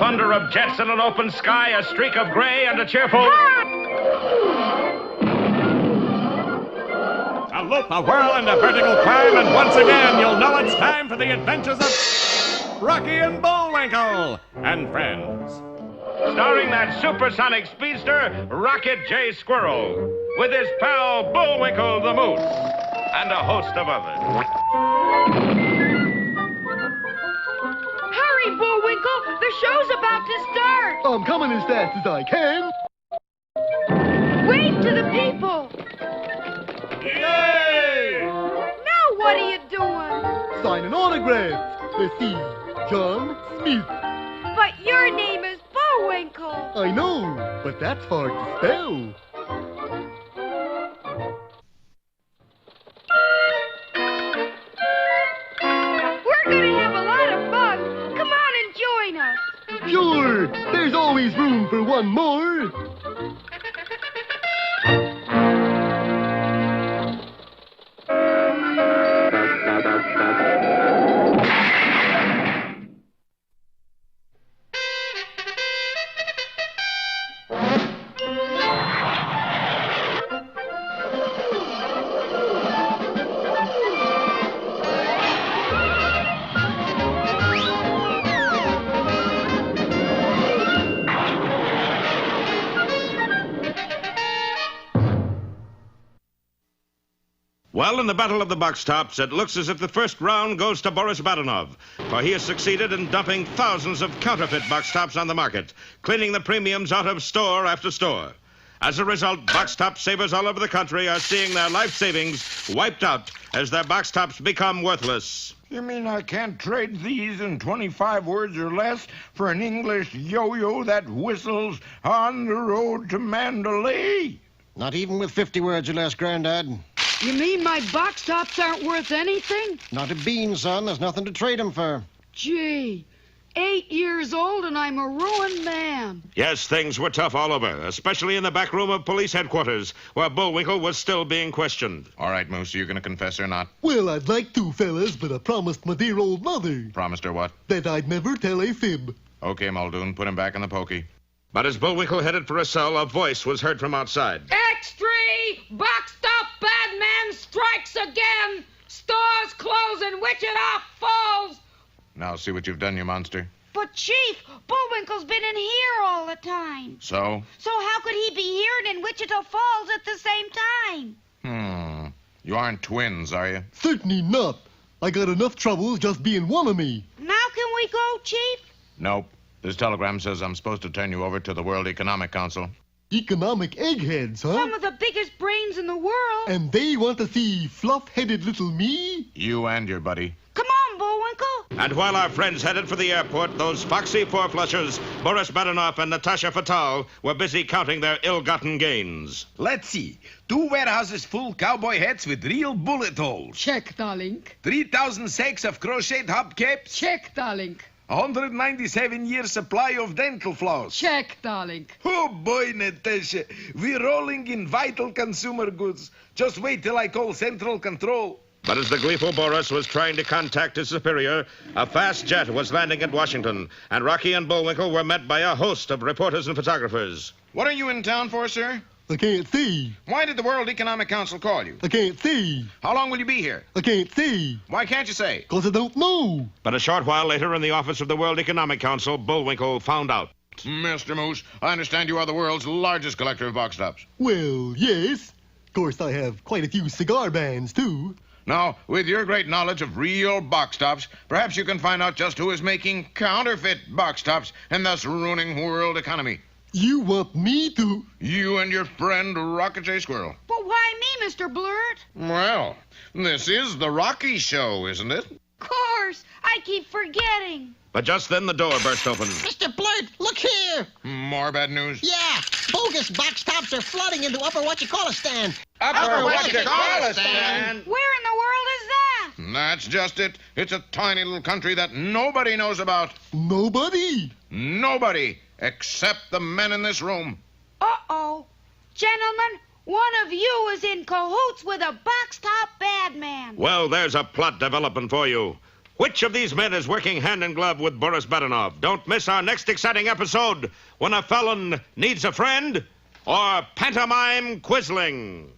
thunder of jets in an open sky, a streak of gray, and a cheerful... A loop, a whirl, and a vertical climb, and once again you'll know it's time for the adventures of Rocky and Bullwinkle and friends. Starring that supersonic speedster, Rocket J. Squirrel, with his pal Bullwinkle the Moose, and a host of others. Hurry, Bullwinkle! The show's about to start! I'm coming as fast as I can. Wave to the people! Yay! Now what are you doing? Signing autographs. Let's see. John Smith. But your name is Bullwinkle! I know, but that's hard to spell. We're gonna have a lot of fun! Come on and join us! Sure, there's always room for one more. Well, in the Battle of the Box Tops, it looks as if the first round goes to Boris Badenov, for he has succeeded in dumping thousands of counterfeit box tops on the market, cleaning the premiums out of store after store. As a result, box top savers all over the country are seeing their life savings wiped out as their box tops become worthless. You mean I can't trade these in 25 words or less for an English yo-yo that whistles on the road to Mandalay? Not even with 50 words or less, Granddad. You mean my box tops aren't worth anything? Not a bean, son. There's nothing to trade 'em for. Gee, 8 years old and I'm a ruined man. Yes, things were tough all over, especially in the back room of police headquarters, where Bullwinkle was still being questioned. All right, Moose, are you going to confess or not? Well, I'd like to, fellas, but I promised my dear old mother Promised her what? that I'd never tell a fib. Okay, Muldoon, put him back in the pokey. But as Bullwinkle headed for a cell, a voice was heard from outside. Extra! Box top bad man strikes again! Stores close and Wichita Falls! Now see what you've done, you monster. But, Chief, Bullwinkle's been in here all the time. So? So how could he be here and in Wichita Falls at the same time? You aren't twins, are you? Certainly not. I got enough troubles just being one of me. Now can we go, Chief? Nope. This telegram says I'm supposed to turn you over to the World Economic Council. Economic eggheads, huh? Some of the biggest brains in the world. And they want to see fluff-headed little me? You and your buddy. Come on, Bullwinkle. And while our friends headed for the airport, those foxy four-flushers, Boris Badenov and Natasha Fatal, were busy counting their ill-gotten gains. Let's see. 2 warehouses full cowboy hats with real bullet holes. Check, darling. 3,000 sacks of crocheted hubcaps. Check, darling. 197-year supply of dental floss. Check, darling. Oh, boy, Natasha. We're rolling in vital consumer goods. Just wait till I call Central Control. But as the gleeful Boris was trying to contact his superior, a fast jet was landing at Washington, and Rocky and Bullwinkle were met by a host of reporters and photographers. What are you in town for, sir? I can't see. Why did the World Economic Council call you? I can't see. How long will you be here? I can't see. Why can't you say? 'Cause I don't know. But a short while later, in the office of the World Economic Council, Bullwinkle found out. Mr. Moose, I understand you are the world's largest collector of box tops. Well, yes. Of course, I have quite a few cigar bands, too. Now, with your great knowledge of real box tops, perhaps you can find out just who is making counterfeit box tops and thus ruining world economy. You want me to? You and your friend Rocket J. Squirrel. But why me, Mr. Blurt? Well, this is the Rocky Show, isn't it? Of course. I keep forgetting. But just then the door burst open. Mr. Blurt, look here. More bad news? Yeah, bogus box tops are flooding into Upper What-You-Call-A-Stand. Upper What-You-Call-A-Stand? Where in the world is that? That's just it. It's a tiny little country that nobody knows about. Nobody. Nobody except the men in this room. Uh-oh. Gentlemen, one of you is in cahoots with a box top bad man. Well, there's a plot developing for you. Which of these men is working hand in glove with Boris Badenov? Don't miss our next exciting episode, When a Felon Needs a Friend, or Pantomime Quisling.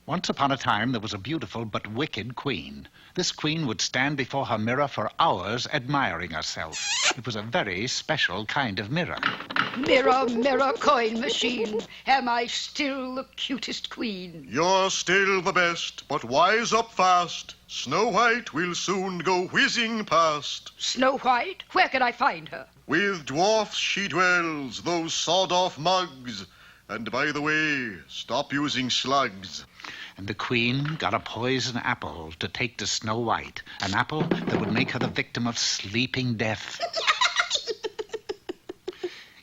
Once upon a time, there was a beautiful but wicked queen. This queen would stand before her mirror for hours admiring herself. It was a very special kind of mirror. Mirror, mirror, coin machine, am I still the cutest queen? You're still the best, but wise up fast. Snow White will soon go whizzing past. Snow White? Where can I find her? With dwarfs she dwells, those sawed-off mugs. And by the way, stop using slugs. And the queen got a poison apple to take to Snow White, an apple that would make her the victim of sleeping death.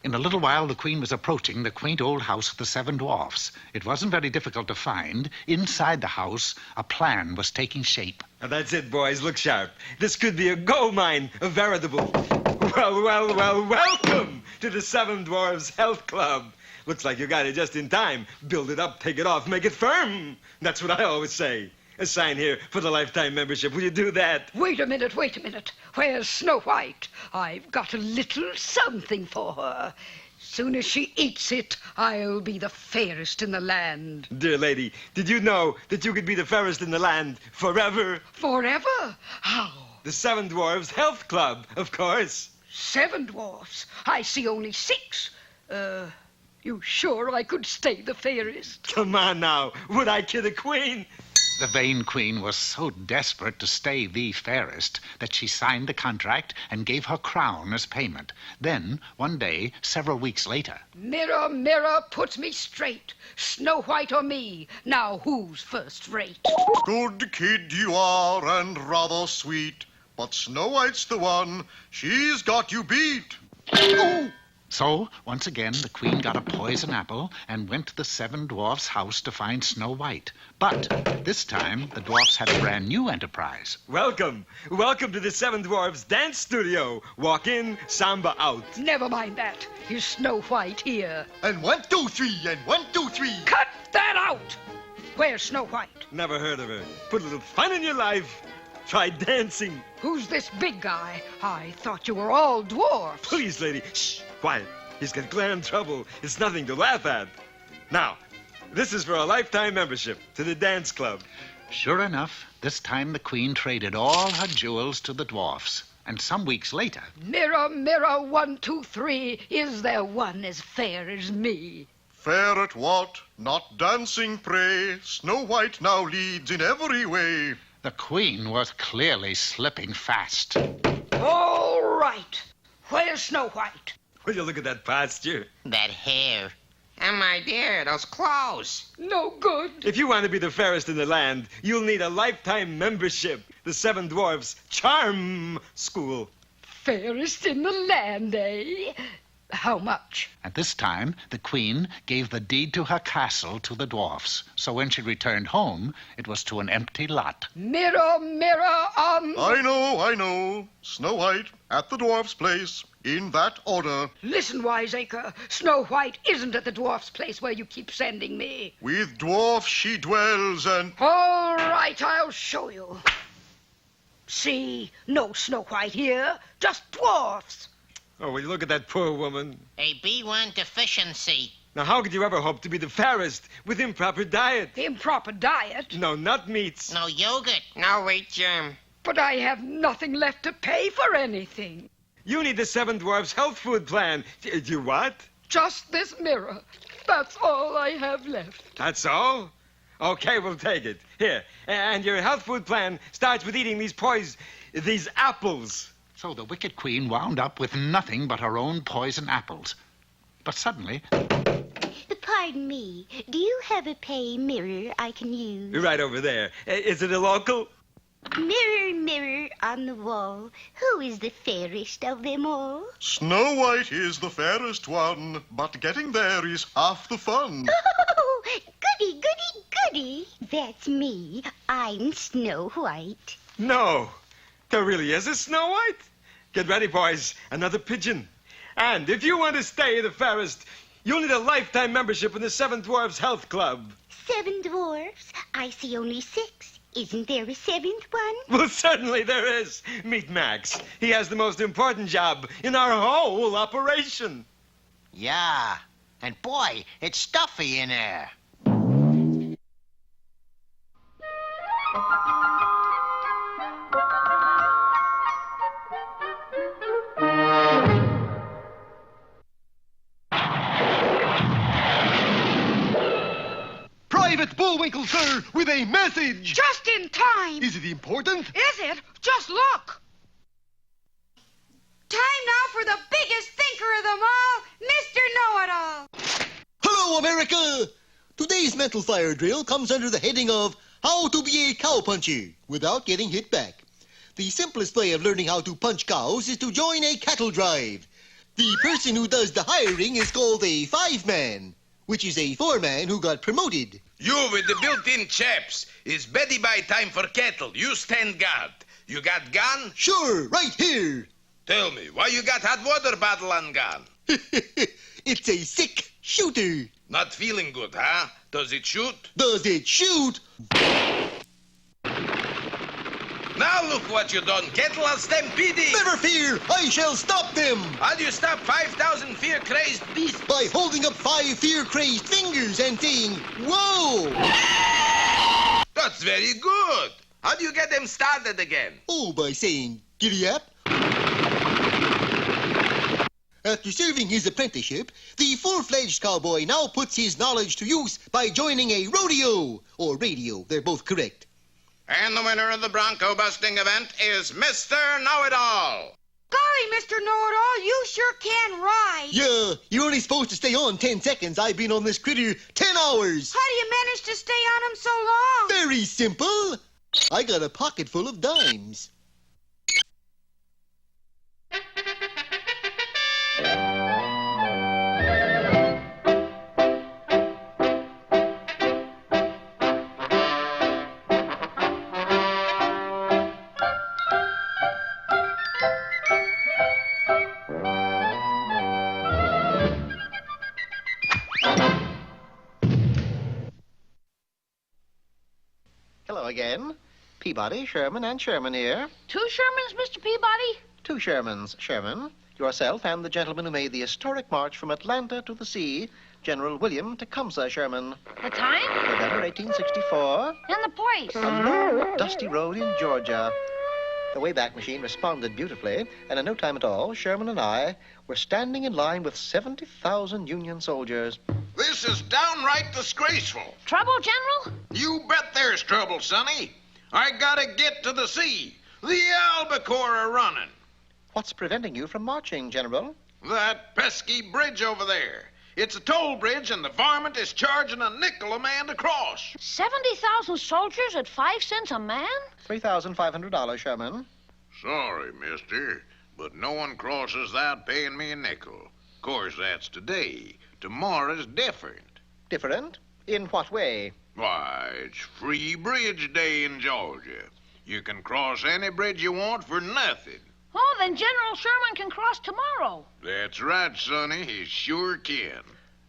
In a little while, the queen was approaching the quaint old house of the 7 dwarfs. It wasn't very difficult to find. Inside the house, a plan was taking shape. Now that's it, boys. Look sharp. This could be a gold mine, a veritable... Well, welcome to the 7 Dwarfs Health Club. Looks like you got it just in time. Build it up, take it off, make it firm. That's what I always say. A sign here for the lifetime membership. Will you do that? Wait a minute. Where's Snow White? I've got a little something for her. Soon as she eats it, I'll be the fairest in the land. Dear lady, did you know that you could be the fairest in the land forever? Forever? How? The 7 Dwarfs Health Club, of course. 7 dwarfs? I see only 6. You sure I could stay the fairest? Come on now. Would I kid a queen? The vain queen was so desperate to stay the fairest that she signed the contract and gave her crown as payment. Then, one day, several weeks later... Mirror, mirror, put me straight. Snow White or me? Now who's first rate? Good kid you are and rather sweet. But Snow White's the one. She's got you beat. Oh! So, once again, the queen got a poison apple and went to the 7 dwarfs' house to find Snow White. But this time, the dwarfs had a brand new enterprise. Welcome to the 7 Dwarfs Dance Studio. Walk in, samba out. Never mind that. Here's Snow White here. And 1, 2, 3, and 1, 2, 3. Cut that out! Where's Snow White? Never heard of her. Put a little fun in your life. Try dancing. Who's this big guy? I thought you were all dwarfs. Please, lady. Shh, quiet. He's got grand trouble. It's nothing to laugh at. Now, this is for a lifetime membership to the dance club. Sure enough, this time the queen traded all her jewels to the dwarfs. And some weeks later... Mirror, mirror, 1, 2, 3, is there one as fair as me? Fair at what? Not dancing, pray. Snow White now leads in every way. The queen was clearly slipping fast. All right. Where's Snow White? Will you look at that posture? That hair. And my dear, those clothes. No good. If you want to be the fairest in the land, you'll need a lifetime membership. The 7 Dwarfs Charm School. Fairest in the land, eh? How much? At this time, the queen gave the deed to her castle to the dwarfs. So when she returned home, it was to an empty lot. Mirror, mirror on... I know. Snow White at the dwarf's place, in that order. Listen, wiseacre. Snow White isn't at the dwarf's place where you keep sending me. With dwarfs she dwells and... All right, I'll show you. See, no Snow White here, just dwarfs. Oh, will you look at that poor woman? A B1 deficiency. Now, how could you ever hope to be the fairest with improper diet? Improper diet? No, not meats. No yogurt. No wheat germ. But I have nothing left to pay for anything. You need the 7 Dwarfs Health Food Plan. You what? Just this mirror. That's all I have left. That's all? Okay, we'll take it. Here. And your health food plan starts with eating these apples. So the wicked queen wound up with nothing but her own poison apples. But suddenly, Pardon me, do you have a pay mirror I can use? Right over there. Is it a local? Mirror, mirror on the wall, who is the fairest of them all? Snow White is the fairest one, but getting there is half the fun. Oh, goody, goody, goody. That's me. I'm Snow White. No. There really is a Snow White? Get ready, boys. Another pigeon. And if you want to stay the fairest, you'll need a lifetime membership in the Seven Dwarfs Health Club. 7 dwarfs? I see only 6. Isn't there a 7th one? Well, certainly there is. Meet Max. He has the most important job in our whole operation. Yeah. And boy, it's stuffy in there. Private Bullwinkle, sir, with a message. Just in time. Is it important? Is it? Just look. Time now for the biggest thinker of them all, Mr. Know-It-All. Hello, America! Today's mental fire drill comes under the heading of How to be a Cowpuncher without getting hit back. The simplest way of learning how to punch cows is to join a cattle drive. The person who does the hiring is called a 5-man, which is a 4-man who got promoted. You with the built-in chaps. It's beddy by time for cattle. You stand guard. You got gun? Sure, right here. Tell me, why you got hot water bottle on gun? It's a sick shooter. Not feeling good, huh? Does it shoot? Does it shoot? Now look what you done. Cattle are stampeding. Never fear, I shall stop them. How do you stop 5,000 fear-crazed beasts? By holding up 5 fear-crazed fingers and saying, whoa! That's very good. How do you get them started again? Oh, by saying, giddy up. After serving his apprenticeship, the full-fledged cowboy now puts his knowledge to use by joining a rodeo, or radio, they're both correct. And the winner of the Bronco busting event is Mr. Know-It-All. Golly, Mr. Know-It-All, you sure can ride. Yeah, you're only supposed to stay on 10 seconds. I've been on this critter 10 hours. How do you manage to stay on him so long? Very simple. I got a pocket full of dimes. Hello again. Peabody, Sherman, and Sherman here. 2 Shermans, Mr. Peabody? 2 Shermans, Sherman. Yourself and the gentleman who made the historic march from Atlanta to the sea, General William Tecumseh Sherman. The time? November 1864. And the place? A dusty road in Georgia. The Wayback Machine responded beautifully, and in no time at all, Sherman and I were standing in line with 70,000 Union soldiers. This is downright disgraceful. Trouble, General? You bet there's trouble, Sonny. I gotta get to the sea. The albacore are running. What's preventing you from marching, General? That pesky bridge over there. It's a toll bridge, and the varmint is charging a nickel a man to cross. 70,000 soldiers at 5 cents a man? $3,500, Sherman. Sorry, mister, but no one crosses without paying me a nickel. Of course, that's today. Tomorrow's different. Different? In what way? Why, it's Free Bridge Day in Georgia. You can cross any bridge you want for nothing. Oh, then General Sherman can cross tomorrow. That's right, Sonny. He sure can.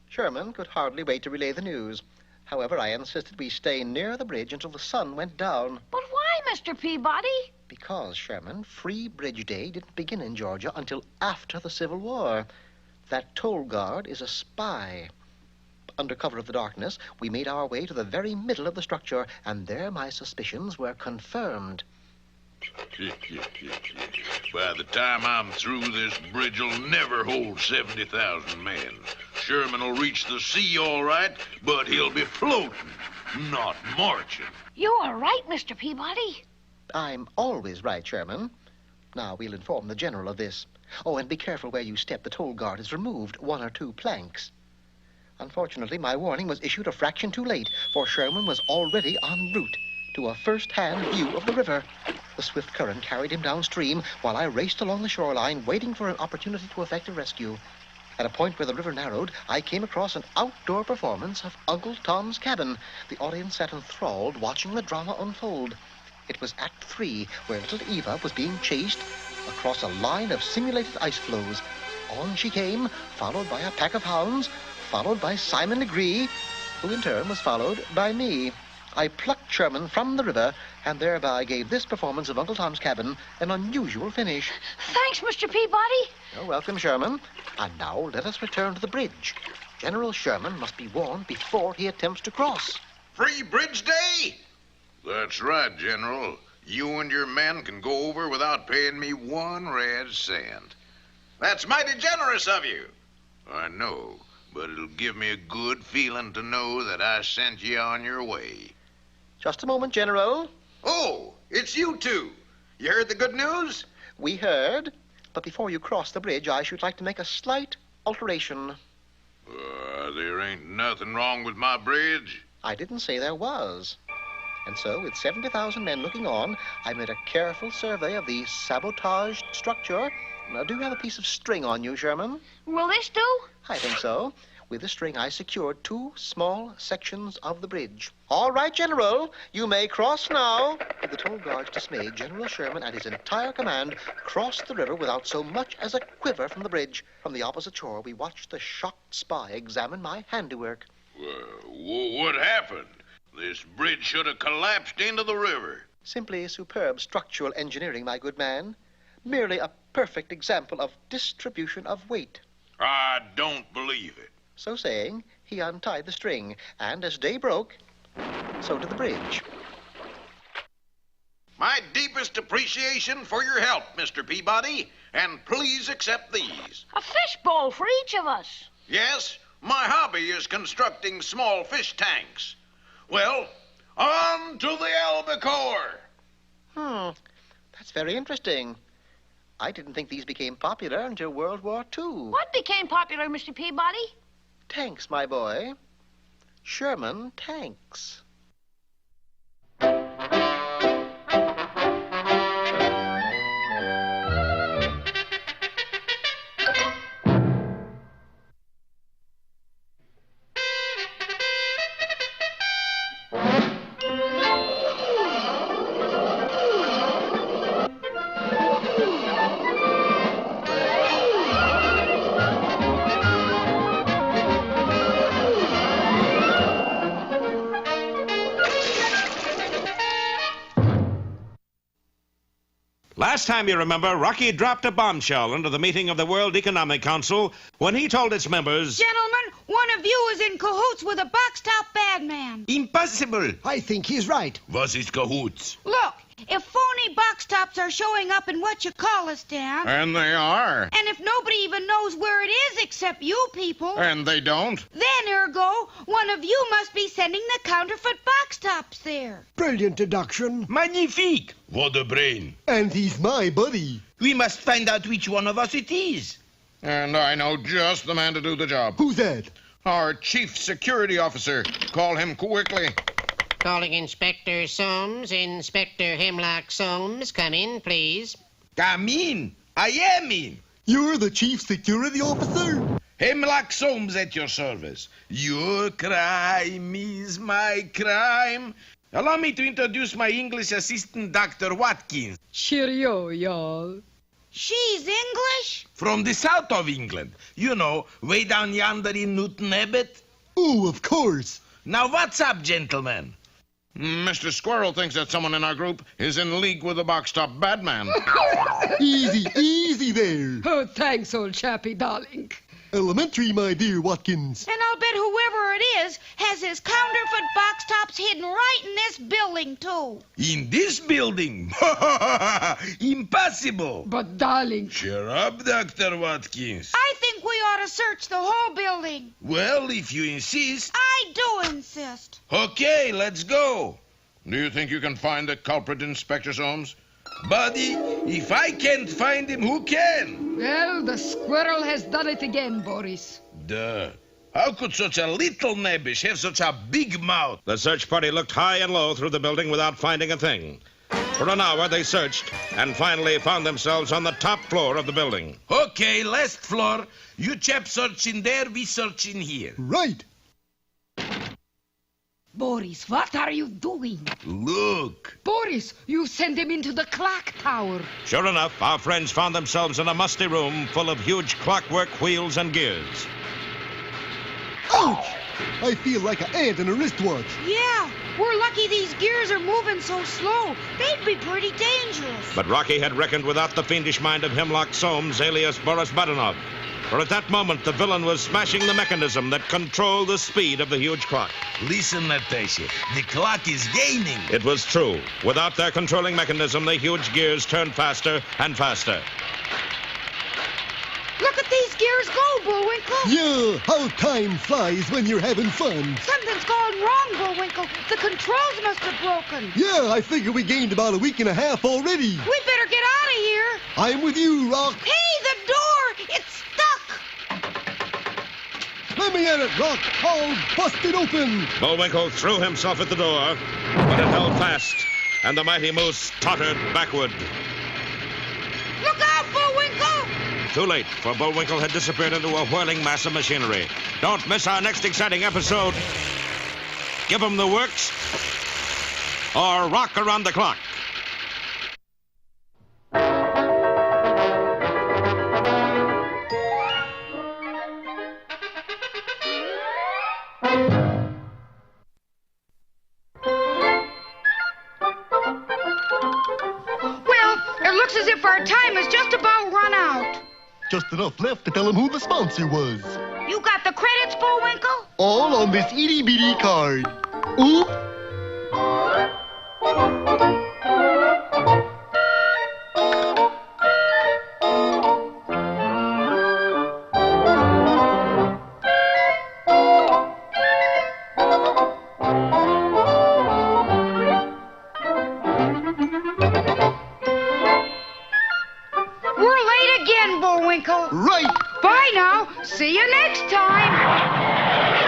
Sherman could hardly wait to relay the news. However, I insisted we stay near the bridge until the sun went down. But why, Mr. Peabody? Because, Sherman, Free Bridge Day didn't begin in Georgia until after the Civil War. That toll guard is a spy. Under cover of the darkness, we made our way to the very middle of the structure, and there my suspicions were confirmed. By the time I'm through, this bridge will never hold 70,000 men. Sherman will reach the sea all right, but he'll be floating, not marching. You are right, Mr. Peabody. I'm always right, Sherman. Now, we'll inform the general of this. Oh, and be careful where you step. The toll guard has removed 1 or 2 planks. Unfortunately, my warning was issued a fraction too late, for Sherman was already en route to a first-hand view of the river. The swift current carried him downstream while I raced along the shoreline, waiting for an opportunity to effect a rescue. At a point where the river narrowed, I came across an outdoor performance of Uncle Tom's Cabin. The audience sat enthralled, watching the drama unfold. It was Act 3, where little Eva was being chased across a line of simulated ice floes. On she came, followed by a pack of hounds, followed by Simon Legree, who in turn was followed by me. I plucked Sherman from the river and thereby gave this performance of Uncle Tom's Cabin an unusual finish. Thanks, Mr. Peabody. You're welcome, Sherman. And now let us return to the bridge. General Sherman must be warned before he attempts to cross. Free Bridge Day? That's right, General. You and your men can go over without paying me 1 red cent. That's mighty generous of you. I know, but it'll give me a good feeling to know that I sent you on your way. Just a moment, General. Oh, it's you two. You heard the good news? We heard. But before you cross the bridge, I should like to make a slight alteration. There ain't nothing wrong with my bridge. I didn't say there was. And so, with 70,000 men looking on, I made a careful survey of the sabotaged structure. Now, do you have a piece of string on you, Sherman? Will this do? I think so. With the string, I secured 2 small sections of the bridge. All right, General, you may cross now. To the toll guard's dismay, General Sherman and his entire command crossed the river without so much as a quiver from the bridge. From the opposite shore, we watched the shocked spy examine my handiwork. Well, what happened? This bridge should have collapsed into the river. Simply superb structural engineering, my good man. Merely a perfect example of distribution of weight. I don't believe it. So saying, he untied the string, and as day broke, so did the bridge. My deepest appreciation for your help, Mr. Peabody, and please accept these. A fishbowl for each of us. Yes, my hobby is constructing small fish tanks. Well, on to the albacore. That's very interesting. I didn't think these became popular until World War II. What became popular, Mr. Peabody? Tanks, my boy. Sherman tanks. Last time, you remember, Rocky dropped a bombshell into the meeting of the World Economic Council when he told its members... Gentlemen, one of you is in cahoots with a box-top bad man. Impossible. I think he's right. Was is cahoots? Look, if phony box tops are showing up in what you call us down... And they are. And if nobody even knows where it is except you people... And they don't. Then, ergo, one of you must be sending the counterfeit box tops there. Brilliant deduction. Magnifique. What a brain. And he's my buddy. We must find out which one of us it is. And I know just the man to do the job. Who's that? Our chief security officer. Call him quickly. Calling Inspector Soames. Inspector Hemlock Soames. Come in, please. Come in. I am in. You're the chief security officer? Hemlock Soames at your service. Your crime is my crime. Allow me to introduce my English assistant, Dr. Watkins. Cheerio, y'all. She's English? From the south of England. You know, way down yonder in Newton Abbot. Oh, of course. Now, what's up, gentlemen? Mr. Squirrel thinks that someone in our group is in league with the box-top bad man. Easy there. Oh, thanks, old chappie, darling. Elementary, my dear Watkins. And I'll bet whoever it is has his counterfeit box tops hidden right in this building, too. In this building? Impossible. But, darling... Cheer up, Dr. Watkins. I think we ought to search the whole building. Well, if you insist. I do insist. Okay, let's go. Do you think you can find the culprit, Inspector Soames? Buddy, if I can't find him, who can? Well, the squirrel has done it again, Boris. Duh. How could such a little nebbish have such a big mouth? The search party looked high and low through the building without finding a thing. For an hour, they searched and finally found themselves on the top floor of the building. Okay, last floor. You chaps search in there, we search in here. Right. Boris, what are you doing? Look. Boris, you send him into the clock tower. Sure enough, our friends found themselves in a musty room full of huge clockwork wheels and gears. Ouch! I feel like an ant in a wristwatch. Yeah, we're lucky these gears are moving so slow. They'd be pretty dangerous. But Rocky had reckoned without the fiendish mind of Hemlock Soames, alias Boris Badenov. For at that moment, the villain was smashing the mechanism that controlled the speed of the huge clock. Listen, Natasha, the clock is gaining. It was true. Without their controlling mechanism, the huge gears turned faster and faster. Look at these gears go, Bullwinkle. Yeah, how time flies when you're having fun. Something's gone wrong, Bullwinkle. The controls must have broken. Yeah, I figure we gained about a week and a half already. We better get out of here. I'm with you, Rock. Hey, the door! It's stuck! Let me at it, Rock. I'll bust it open. Bullwinkle threw himself at the door, but it held fast, and the mighty moose tottered backward. Look out, Bullwinkle! Too late, for Bullwinkle had disappeared into a whirling mass of machinery. Don't miss our next exciting episode. Give 'em the works, or rock around the clock. Well, it looks as if our time has just about run out. Just enough left to tell him who the sponsor was. You got the credits, Bullwinkle? All on this itty-bitty card. Oop. We're late again, Bullwinkle. Right. Bye now. See you next time.